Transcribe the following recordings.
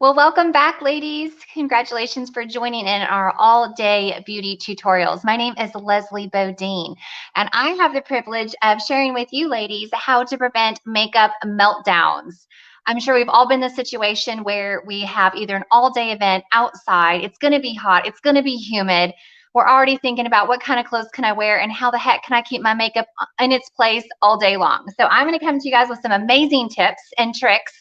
Well, welcome back, ladies. Congratulations for joining in our all-day beauty tutorials. My name is Lesley 𝙂𝙧𝙧𝙧, and I have the privilege of sharing with you ladies how to prevent makeup meltdowns. I'm sure we've all been in the situation where we have either an all-day event outside, it's going to be hot, it's going to be humid. We're already thinking about what kind of clothes can I wear and how the heck can I keep my makeup in its place all day long. So I'm going to come to you guys with some amazing tips and tricks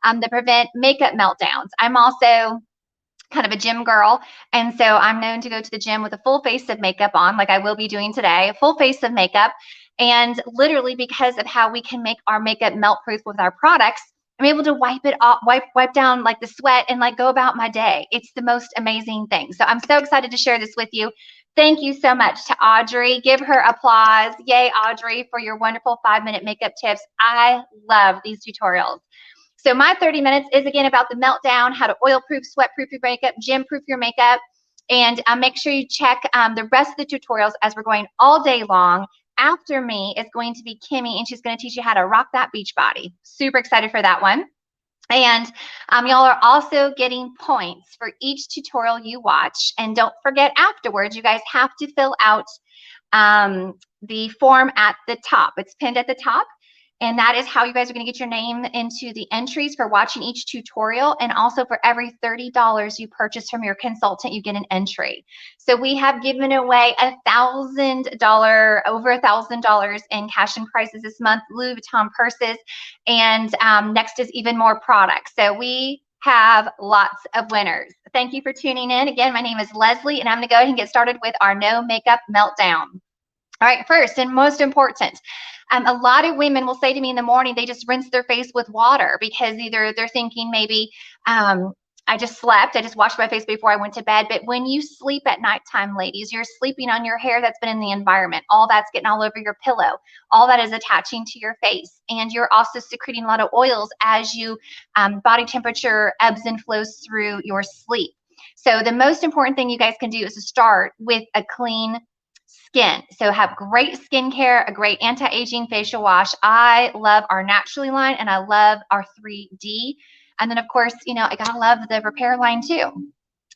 that prevent makeup meltdowns. I'm also kind of a gym girl, and so I'm known to go to the gym with a full face of makeup on, like I will be doing today, a full face of makeup. And literally, because of how we can make our makeup melt proof with our products, I'm able to wipe it off, wipe down like the sweat and like go about my day. It's the most amazing thing. So I'm so excited to share this with you. Thank you so much to Audrey. Give her applause. Yay, Audrey, for your wonderful 5-minute makeup tips. I love these tutorials. So my 30 minutes is again about the meltdown, how to oil-proof, sweat-proof your makeup, gym-proof your makeup, and make sure you check the rest of the tutorials as we're going all day long. After me is going to be Kimmy, and she's going to teach you how to rock that beach body. Super excited for that one. And y'all are also getting points for each tutorial you watch. And don't forget afterwards, you guys have to fill out the form at the top. It's pinned at the top. And that is how you guys are going to get your name into the entries for watching each tutorial. And also for every $30 you purchase from your consultant, you get an entry. So we have given away $1,000, over $1,000 in cash and prizes this month, Louis Vuitton purses. And next is even more products. So we have lots of winners. Thank you for tuning in. Again, my name is Lesley, and I'm going to go ahead and get started with our no makeup meltdown. All right, first and most important, a lot of women will say to me in the morning, they just rinse their face with water because either they're thinking maybe, I just slept, I just washed my face before I went to bed. But when you sleep at nighttime, ladies, you're sleeping on your hair that's been in the environment. All that's getting all over your pillow. All that is attaching to your face. And you're also secreting a lot of oils as you body temperature ebbs and flows through your sleep. So the most important thing you guys can do is to start with a clean skin. So have great skincare, a great anti-aging facial wash. I love our Naturally line, and I love our 3D. And then of course, you know, I gotta love the Repair line too.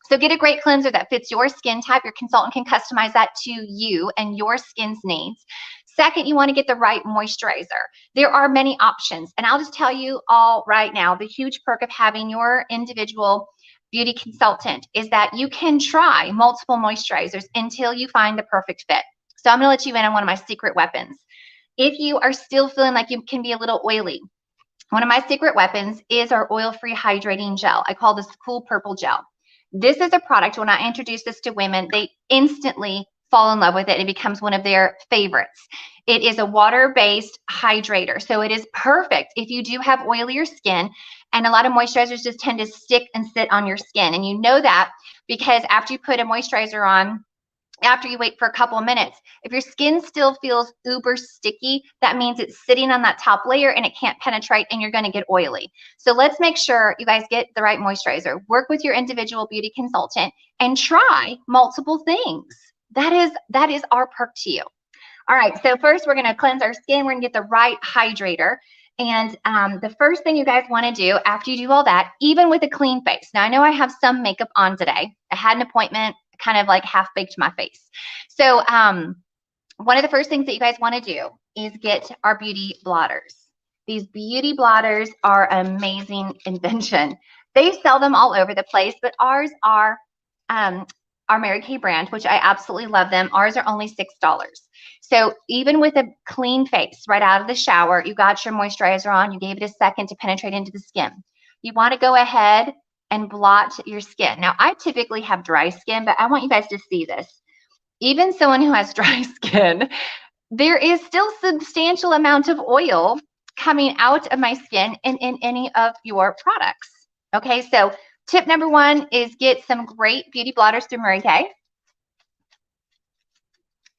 So get a great cleanser that fits your skin type. Your consultant can customize that to you and your skin's needs. Second, you want to get the right moisturizer. There are many options, and I'll just tell you all right now, the huge perk of having your individual beauty consultant is that you can try multiple moisturizers until you find the perfect fit. So I'm going to let you in on one of my secret weapons. If you are still feeling like you can be a little oily, one of my secret weapons is our oil-free hydrating gel. I call this Cool Purple Gel. This is a product, when I introduce this to women, they instantly fall in love with it. It becomes one of their favorites. It is a water-based hydrator, so it is perfect if you do have oilier skin, and a lot of moisturizers just tend to stick and sit on your skin. And you know that because after you put a moisturizer on, after you wait for a couple of minutes, if your skin still feels uber sticky, that means it's sitting on that top layer and it can't penetrate, and you're going to get oily. So let's make sure you guys get the right moisturizer. Work with your individual beauty consultant and try multiple things. That is our perk to you. All right, so first we're going to cleanse our skin. We're going to get the right hydrator. And the first thing you guys want to do after you do all that, even with a clean face. Now, I know I have some makeup on today. I had an appointment, kind of like half-baked my face. So one of the first things that you guys want to do is get our beauty blotters. These beauty blotters are an amazing invention. They sell them all over the place, but ours are our Mary Kay brand, which I absolutely love them. Ours are only $6. So even with a clean face right out of the shower, you got your moisturizer on, you gave it a second to penetrate into the skin. You want to go ahead and blot your skin. Now, I typically have dry skin, but I want you guys to see this. Even someone who has dry skin, there is still substantial amount of oil coming out of my skin in any of your products. Okay, so tip number one is get some great beauty blotters through Mary Kay.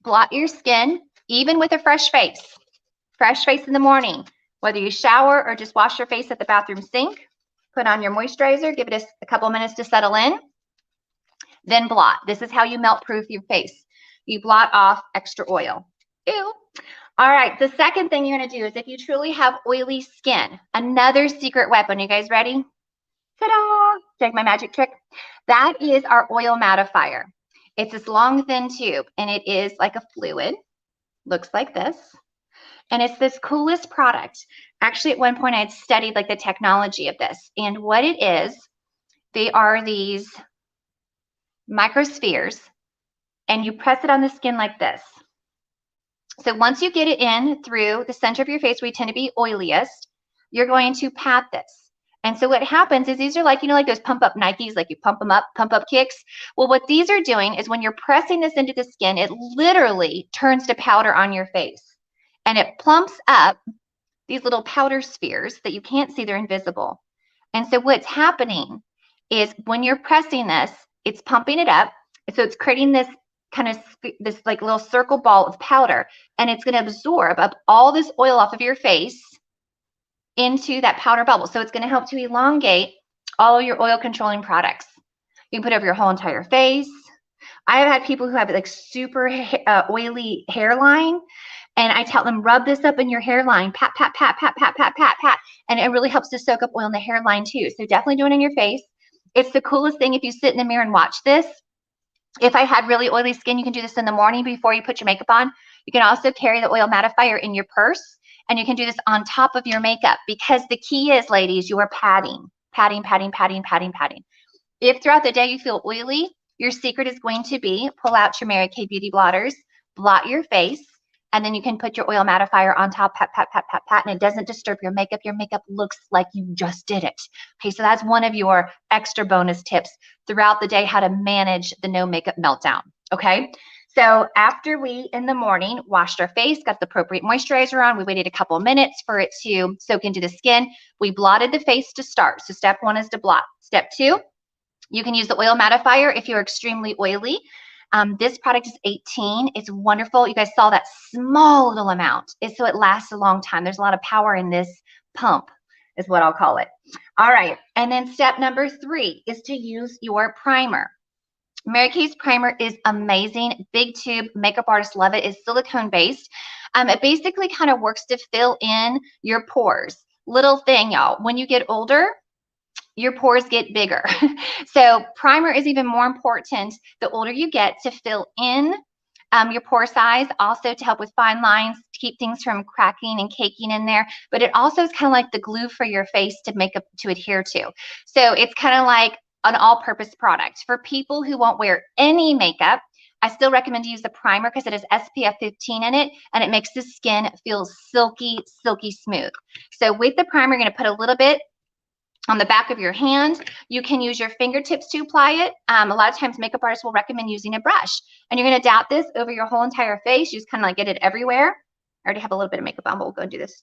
Blot your skin, even with a fresh face. Fresh face in the morning, whether you shower or just wash your face at the bathroom sink. Put on your moisturizer, give it a couple minutes to settle in. Then blot. This is how you melt proof your face. You blot off extra oil. Ew. All right, the second thing you're going to do is if you truly have oily skin, another secret weapon. You guys ready? Ta-da! Check my magic trick. That is our oil mattifier. It's this long, thin tube, and it is like a fluid. Looks like this. And it's this coolest product. Actually, at one point, I had studied like the technology of this. And what it is, they are these microspheres, and you press it on the skin like this. So once you get it in through the center of your face where you tend to be oiliest, you're going to pat this. And so what happens is these are like, you know, like those pump up Nikes, like you pump them up, pump up kicks. Well, what these are doing is when you're pressing this into the skin, it literally turns to powder on your face. And it plumps up these little powder spheres that you can't see, they're invisible. And so what's happening is when you're pressing this, it's pumping it up. So it's creating this kind of this like little circle ball of powder, and it's going to absorb up all this oil off of your face into that powder bubble. So it's going to help to elongate all your oil controlling products. You can put it over your whole entire face. I have had people who have like super oily hairline, and I tell them, rub this up in your hairline, pat, pat, pat, pat, pat, pat, pat, pat, and it really helps to soak up oil in the hairline too. So definitely do it in your face. It's the coolest thing if you sit in the mirror and watch this. If I had really oily skin, you can do this in the morning before you put your makeup on. You can also carry the oil mattifier in your purse, and you can do this on top of your makeup, because the key is, ladies, you are patting, patting, patting, patting, patting, patting. If throughout the day you feel oily, your secret is going to be pull out your Mary Kay Beauty blotters, blot your face, and then you can put your oil mattifier on top, pat, pat, pat, pat, pat, and it doesn't disturb your makeup. Your makeup looks like you just did it. Okay, so that's one of your extra bonus tips throughout the day, how to manage the no makeup meltdown. Okay, so after we, in the morning, washed our face, got the appropriate moisturizer on, we waited a couple of minutes for it to soak into the skin. We blotted the face to start. So step one is to blot. Step two, you can use the oil mattifier if you're extremely oily. This product is 18. It's wonderful. You guys saw that small little amount. So it lasts a long time. There's a lot of power in this pump, is what I'll call it. All right. And then step number 3 is to use your primer. Mary Kay's primer is amazing. Big tube, makeup artists love it. It's silicone based. It basically kind of works to fill in your pores. Little thing, y'all. When you get older, your pores get bigger. So primer is even more important the older you get, to fill in your pore size, also to help with fine lines, to keep things from cracking and caking in there. But it also is kind of like the glue for your face to makeup to adhere to. So it's kind of like an all-purpose product. For people who won't wear any makeup, I still recommend to use the primer because it has SPF 15 in it, and it makes the skin feel silky, silky smooth. So with the primer, you're going to put a little bit on the back of your hand. You can use your fingertips to apply it. A lot of times makeup artists will recommend using a brush, and you're going to dab this over your whole entire face. You just kind of like get it everywhere. I already have a little bit of makeup on, but we'll go and do this.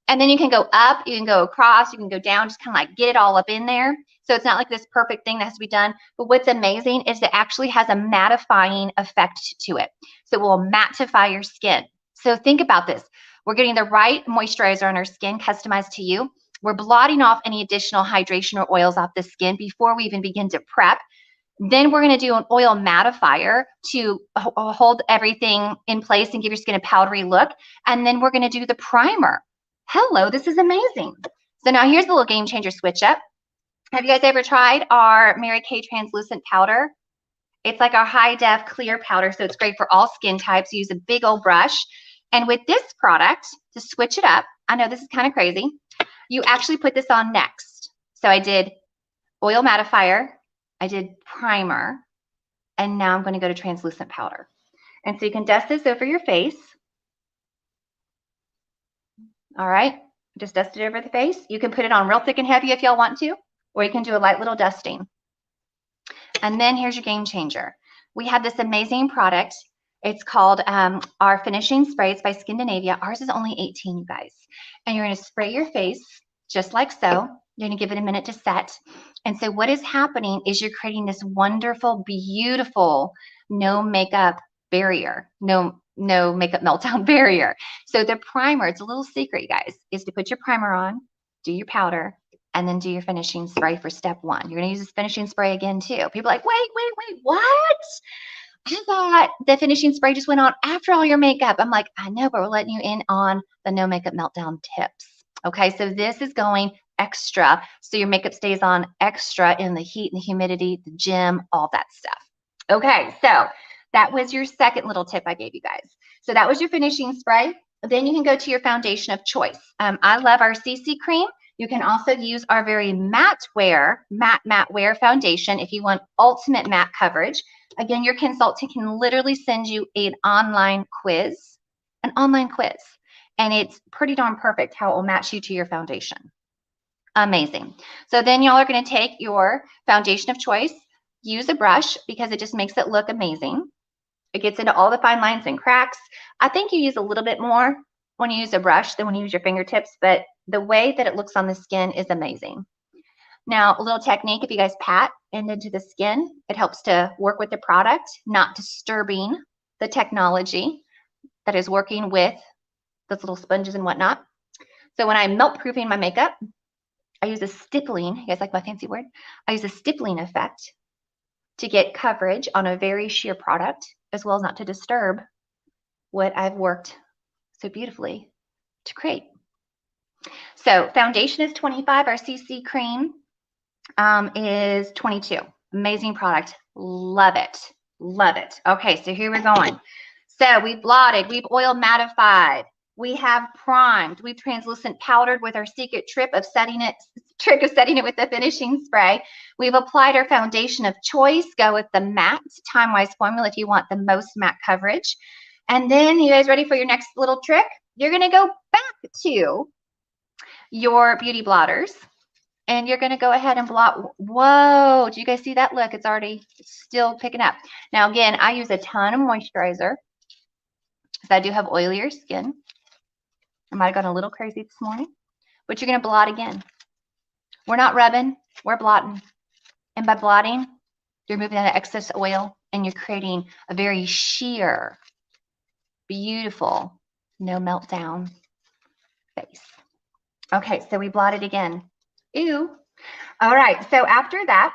And then you can go up, you can go across, you can go down, just kind of like get it all up in there. So it's not like this perfect thing that has to be done. But what's amazing is it actually has a mattifying effect to it. So it will mattify your skin. So think about this. We're getting the right moisturizer on our skin, customized to you. We're blotting off any additional hydration or oils off the skin before we even begin to prep. Then we're going to do an oil mattifier to hold everything in place and give your skin a powdery look. And then we're going to do the primer. Hello, this is amazing. So now here's a little game changer switch up. Have you guys ever tried our Mary Kay translucent powder? It's like our high def clear powder, so it's great for all skin types. You use a big old brush. And with this product, to switch it up, I know this is kind of crazy, you actually put this on next. So I did oil mattifier, I did primer, and now I'm going to go to translucent powder. And so you can dust this over your face. All right, just dust it over the face. You can put it on real thick and heavy if y'all want to, or you can do a light little dusting. And then here's your game changer. We have this amazing product. It's called our finishing spray. It's by Skindinavia. Ours is only 18, you guys. And you're going to spray your face just like so. You're going to give it a minute to set. And so what is happening is you're creating this wonderful, beautiful, no makeup barrier, no makeup meltdown barrier. So the primer, it's a little secret, you guys, is to put your primer on, do your powder, and then do your finishing spray for step 1. You're going to use this finishing spray again too. People are like, wait, what? I thought the finishing spray just went on after all your makeup. I'm like, I know, but we're letting you in on the no makeup meltdown tips. Okay, so this is going extra, so your makeup stays on extra in the heat and the humidity, the gym, all that stuff. Okay, so that was your second little tip I gave you guys. So that was your finishing spray. Then you can go to your foundation of choice. I love our CC cream. You can also use our very matte wear foundation if you want ultimate matte coverage. Again, your consultant can literally send you an online quiz, and it's pretty darn perfect how it will match you to your foundation. Amazing. So then y'all are going to take your foundation of choice, use a brush because it just makes it look amazing. It gets into all the fine lines and cracks. I think you use a little bit more when you use a brush than when you use your fingertips, but the way that it looks on the skin is amazing. Now, a little technique, if you guys pat into the skin, it helps to work with the product, not disturbing the technology that is working with those little sponges and whatnot. So when I'm melt proofing my makeup, I use a stippling, you guys like my fancy word? I use a stippling effect to get coverage on a very sheer product, as well as not to disturb what I've worked so beautifully to create. So foundation is 25, our CC cream is 22. Amazing product, love it, love it. Okay, so here we're going. So we've blotted, we've oil mattified, we have primed, we've translucent powdered with our secret trick of setting it with the finishing spray. We've applied our foundation of choice. Go with the matte time-wise formula if you want the most matte coverage. And then, you guys ready for your next little trick? You're going to go back to your beauty blotters and you're going to go ahead and blot. Whoa, do you guys see that? Look, it's still picking up. Now, again, I use a ton of moisturizer because I do have oilier skin. I might have gone a little crazy this morning, but you're going to blot again. We're not rubbing, we're blotting. And by blotting, you're removing that excess oil and you're creating a very sheer, beautiful, no meltdown face. Okay, so we blotted again. Ew. All right, so after that,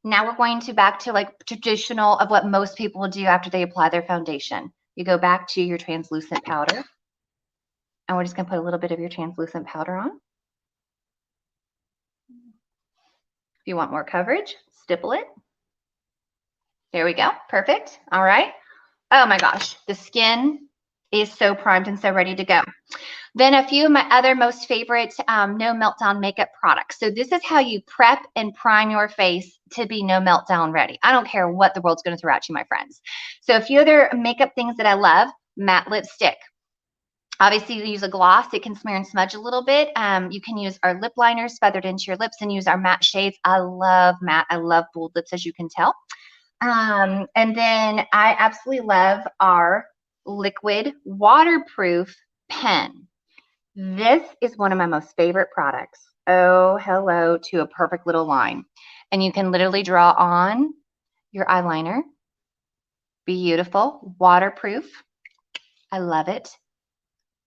now we're going to back to like traditional of what most people will do after they apply their foundation. You go back to your translucent powder. And we're just going to put a little bit of your translucent powder on. If you want more coverage, stipple it. There we go. Perfect. All right. Oh my gosh. The skin is so primed and so ready to go. Then a few of my other most favorite no meltdown makeup products. So this is how you prep and prime your face to be no meltdown ready. I don't care what the world's going to throw at you, my friends. So a few other makeup things that I love. Matte lipstick. Obviously, you use a gloss. It can smear and smudge a little bit. You can use our lip liners feathered into your lips and use our matte shades. I love matte. I love bold lips, as you can tell. And then I absolutely love our liquid waterproof pen. This is one of my most favorite products. Oh, hello to a perfect little line. And you can literally draw on your eyeliner. Beautiful, waterproof. I love it.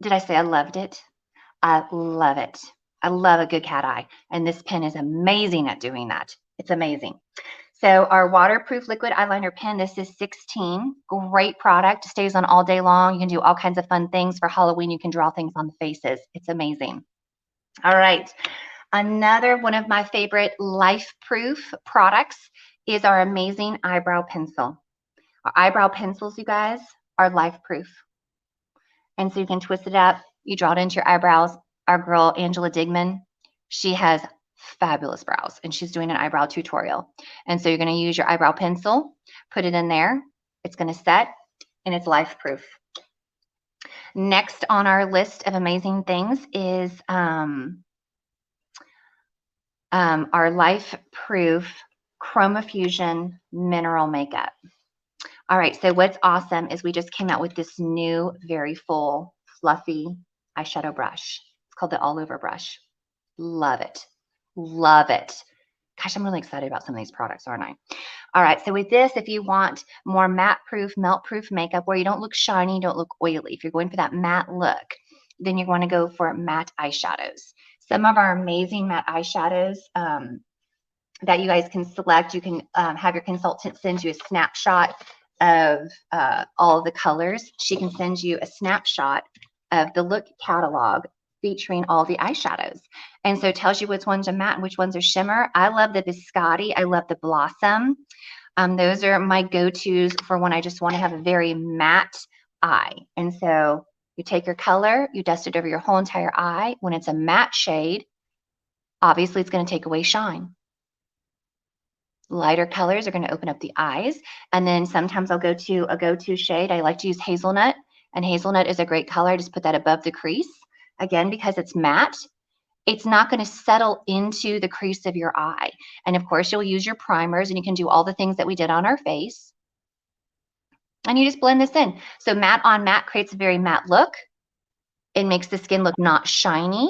Did I say I loved it? I love it. I love a good cat eye. And this pen is amazing at doing that. It's amazing. So our waterproof liquid eyeliner pen, this is 16. Great product. Stays on all day long. You can do all kinds of fun things. For Halloween, you can draw things on the faces. It's amazing. All right. Another one of my favorite life-proof products is our amazing eyebrow pencil. Our eyebrow pencils, you guys, are life-proof. And so you can twist it up. You draw it into your eyebrows. Our girl, Angela Digman, she has fabulous brows, and she's doing an eyebrow tutorial. And so you're going to use your eyebrow pencil, put it in there. It's going to set, and it's life-proof. Next on our list of amazing things is our life-proof Chroma Fusion mineral makeup. All right, so what's awesome is we just came out with this new, very full, fluffy eyeshadow brush. It's called the All Over brush. Love it. Love it. Gosh, I'm really excited about some of these products, aren't I? All right, so with this, if you want more matte-proof, melt-proof makeup where you don't look shiny, don't look oily, if you're going for that matte look, then you're going to go for matte eyeshadows. Some of our amazing matte eyeshadows that you guys can select, you can have your consultant send you a snapshot of all of the colors. She can send you a snapshot of the look catalog featuring all the eyeshadows. And so it tells you which ones are matte and which ones are shimmer. I love the Biscotti. I love the Blossom. Those are my go-tos for when I just want to have a very matte eye. And so you take your color, you dust it over your whole entire eye. When it's a matte shade, obviously it's going to take away shine. Lighter colors are going to open up the eyes. And then sometimes I'll go to a go-to shade. I like to use Hazelnut, and Hazelnut is a great color. I just put that above the crease. Again, because it's matte, it's not going to settle into the crease of your eye. And of course, you'll use your primers, and you can do all the things that we did on our face. And you just blend this in. So matte on matte creates a very matte look. It makes the skin look not shiny,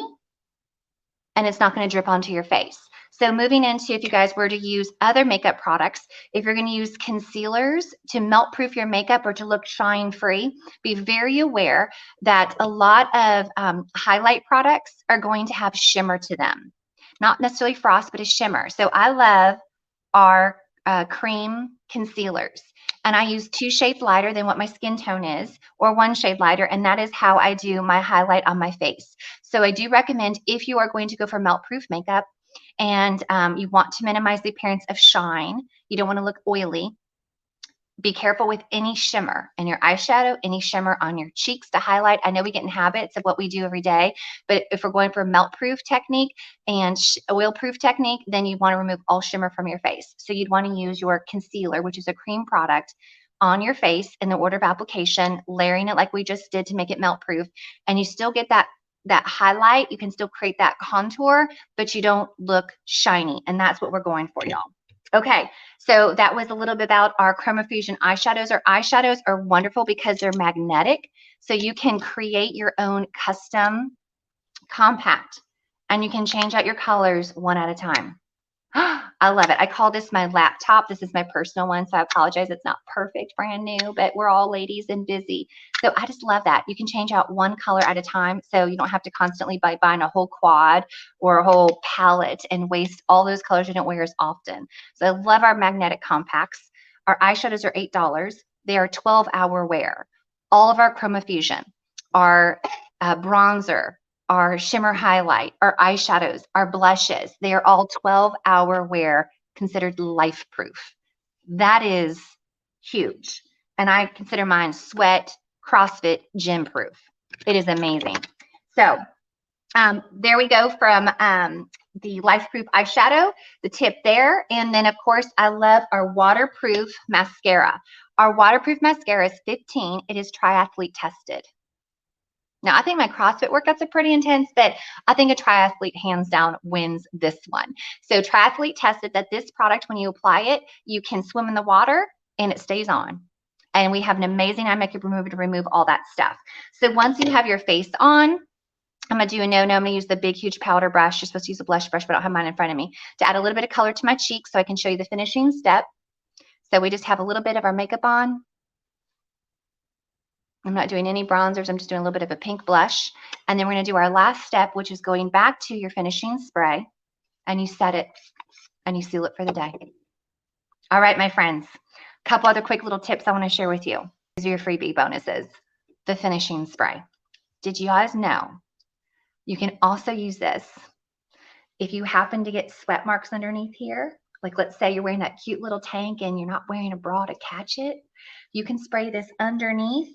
and it's not going to drip onto your face. So moving into, if you guys were to use other makeup products, if you're going to use concealers to melt proof your makeup or to look shine free, be very aware that a lot of highlight products are going to have shimmer to them. Not necessarily frost, but a shimmer. So I love our cream concealers. And I use 2 shades lighter than what my skin tone is, or 1 shade lighter, and that is how I do my highlight on my face. So I do recommend, if you are going to go for melt proof makeup and you want to minimize the appearance of shine, you don't want to look oily, be careful with any shimmer in your eyeshadow, any shimmer on your cheeks to highlight. I know we get in habits of what we do every day, but if we're going for a melt proof technique and oil proof technique, then you want to remove all shimmer from your face. So you'd want to use your concealer, which is a cream product, on your face in the order of application, layering it like we just did to make it melt proof, and you still get that highlight. You can still create that contour, but you don't look shiny, and that's what we're going for, y'all. Okay, so that was a little bit about our Chroma Fusion eyeshadows. Our eyeshadows are wonderful because they're magnetic, so you can create your own custom compact, and you can change out your colors one at a time. I love it. I call this my laptop. This is my personal one, so I apologize. It's not perfect, brand new, but we're all ladies and busy. So I just love that. You can change out one color at a time, so you don't have to constantly buy buying a whole quad or a whole palette and waste all those colors you don't wear as often. So I love our magnetic compacts. Our eyeshadows are $8. They are 12-hour wear. All of our Chroma Fusion, our bronzer, our shimmer highlight, our eyeshadows, our blushes, they are all 12-hour wear, considered life proof. That is huge. And I consider mine sweat, CrossFit, gym proof. It is amazing. So there we go from the life proof eyeshadow, the tip there. And then of course, I love our waterproof mascara. Our waterproof mascara is $15. It is triathlete tested. Now, I think my CrossFit workouts are pretty intense, but I think a triathlete hands down wins this one. So triathlete tested that this product, when you apply it, you can swim in the water and it stays on. And we have an amazing eye makeup remover to remove all that stuff. So once you have your face on, I'm going to do a no-no. I'm going to use the big, huge powder brush. You're supposed to use a blush brush, but I don't have mine in front of me, to add a little bit of color to my cheeks so I can show you the finishing step. So we just have a little bit of our makeup on. I'm not doing any bronzers. I'm just doing a little bit of a pink blush. And then we're going to do our last step, which is going back to your finishing spray. And you set it and you seal it for the day. All right, my friends. A couple other quick little tips I want to share with you. These are your freebie bonuses. The finishing spray. Did you guys know you can also use this if you happen to get sweat marks underneath here? Like let's say you're wearing that cute little tank and you're not wearing a bra to catch it. You can spray this underneath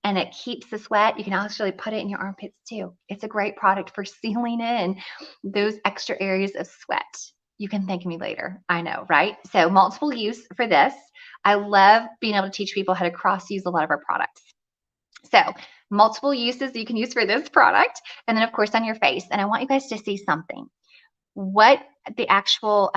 and it keeps the sweat. You can actually put it in your armpits too. It's a great product for sealing in those extra areas of sweat. You can thank me later. I know, right? So multiple use for this. I love being able to teach people how to cross use a lot of our products. So multiple uses you can use for this product. And then of course on your face. And I want you guys to see something. What the actual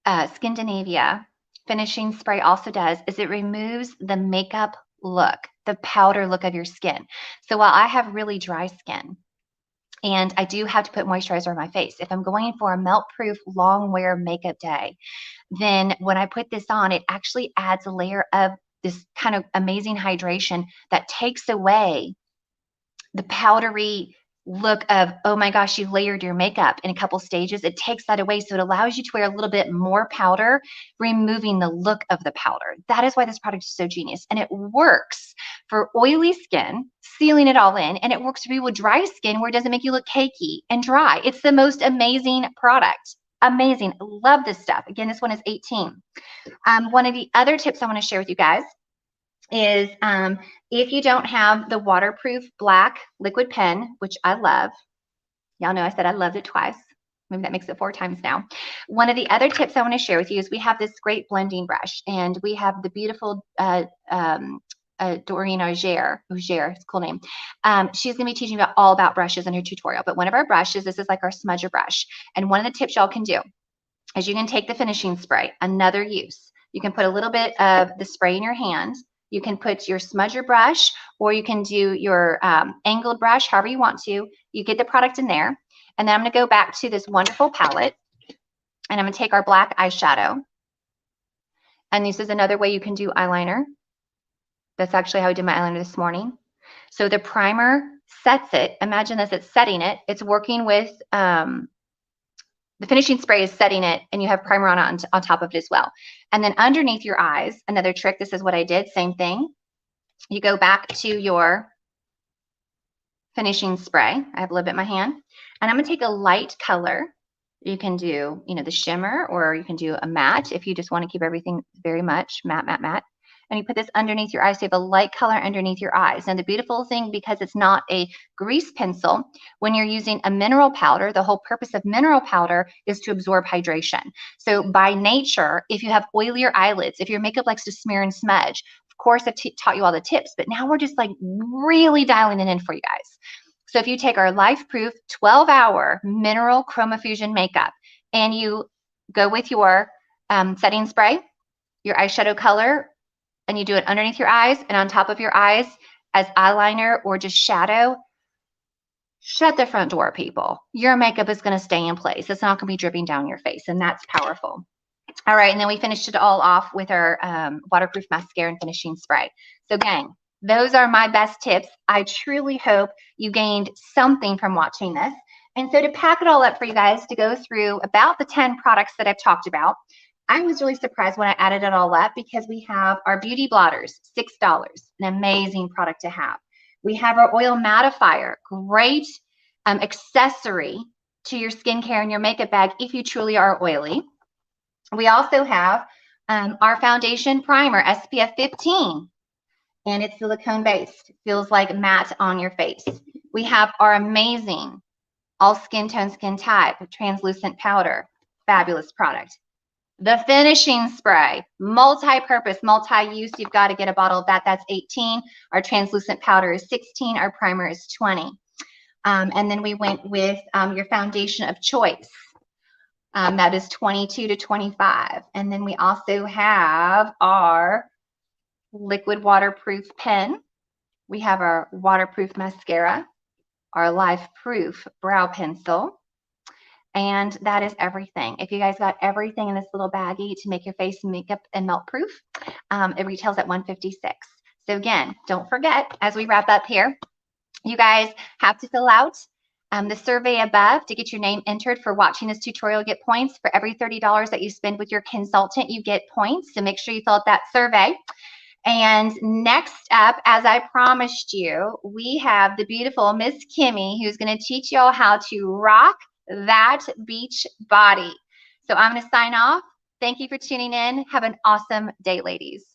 Skindinavia finishing spray also does is it removes the makeup look, the powder look of your skin. So while I have really dry skin and I do have to put moisturizer on my face, if I'm going for a melt proof long wear makeup day, then when I put this on, it actually adds a layer of this kind of amazing hydration that takes away the powdery look of, oh my gosh, you layered your makeup in a couple stages. It takes that away. So it allows you to wear a little bit more powder, removing the look of the powder. That is why this product is so genius. And it works for oily skin, sealing it all in. And it works for you with dry skin where it doesn't make you look cakey and dry. It's the most amazing product. Amazing. Love this stuff. Again, this one is 18. One of the other tips I want to share with you guys is if you don't have the waterproof black liquid pen, which I love, y'all know I said I loved it twice. Maybe that makes it 4 times now. One of the other tips I want to share with you is we have this great blending brush, and we have the beautiful 𝘉𝗫𝙧𝙧𝙖, it's a cool name. She's going to be teaching all about brushes in her tutorial, but one of our brushes, this is like our smudger brush. And one of the tips y'all can do is you can take the finishing spray, another use. You can put a little bit of the spray in your hand. You can put your smudger brush, or you can do your angled brush, however you want to. You get the product in there. And then I'm going to go back to this wonderful palette, and I'm going to take our black eyeshadow. And this is another way you can do eyeliner. That's actually how I did my eyeliner this morning. So the primer sets it. Imagine this, it's setting it. It's working with, the finishing spray is setting it, and you have primer on top of it as well. And then underneath your eyes, another trick, this is what I did, same thing. You go back to your finishing spray. I have a little bit in my hand. And I'm going to take a light color. You can do, the shimmer, or you can do a matte if you just want to keep everything very much matte, matte, matte. And you put this underneath your eyes, so you have a light color underneath your eyes. And the beautiful thing, because it's not a grease pencil, when you're using a mineral powder, the whole purpose of mineral powder is to absorb hydration. So by nature, if you have oilier eyelids, if your makeup likes to smear and smudge, of course I've taught you all the tips, but now we're just like really dialing it in for you guys. So if you take our Life-Proof 12-hour mineral chromofusion makeup, and you go with your setting spray, your eyeshadow color, and you do it underneath your eyes and on top of your eyes as eyeliner or just shadow, shut the front door, people. Your makeup is going to stay in place. It's not going to be dripping down your face, and that's powerful. All right, and then we finished it all off with our waterproof mascara and finishing spray. So gang, those are my best tips. I truly hope you gained something from watching this. And so to pack it all up for you guys, to go through about the 10 products that I've talked about, I was really surprised when I added it all up, because we have our beauty blotters, $6, an amazing product to have. We have our oil mattifier, great accessory to your skincare and your makeup bag if you truly are oily. We also have our foundation primer, SPF 15, and it's silicone based. Feels like matte on your face. We have our amazing all skin tone, skin type, translucent powder, fabulous product. The finishing spray, multi-purpose, multi-use. You've got to get a bottle of that. That's 18. Our translucent powder is 16. Our primer is 20. And then we went with your foundation of choice. That is 22 to 25. And then we also have our liquid waterproof pen. We have our waterproof mascara, our Life-Proof brow pencil. And that is everything. If you guys got everything in this little baggie to make your face makeup and melt proof, it retails at $156. So again, don't forget, as we wrap up here, you guys have to fill out the survey above to get your name entered for watching this tutorial. Get points for every $30 that you spend with your consultant. You get points, so make sure you fill out that survey. And next up, as I promised you, we have the beautiful Miss Kimmy, who's going to teach y'all how to rock that beach body. So I'm going to sign off. Thank you for tuning in. Have an awesome day, ladies.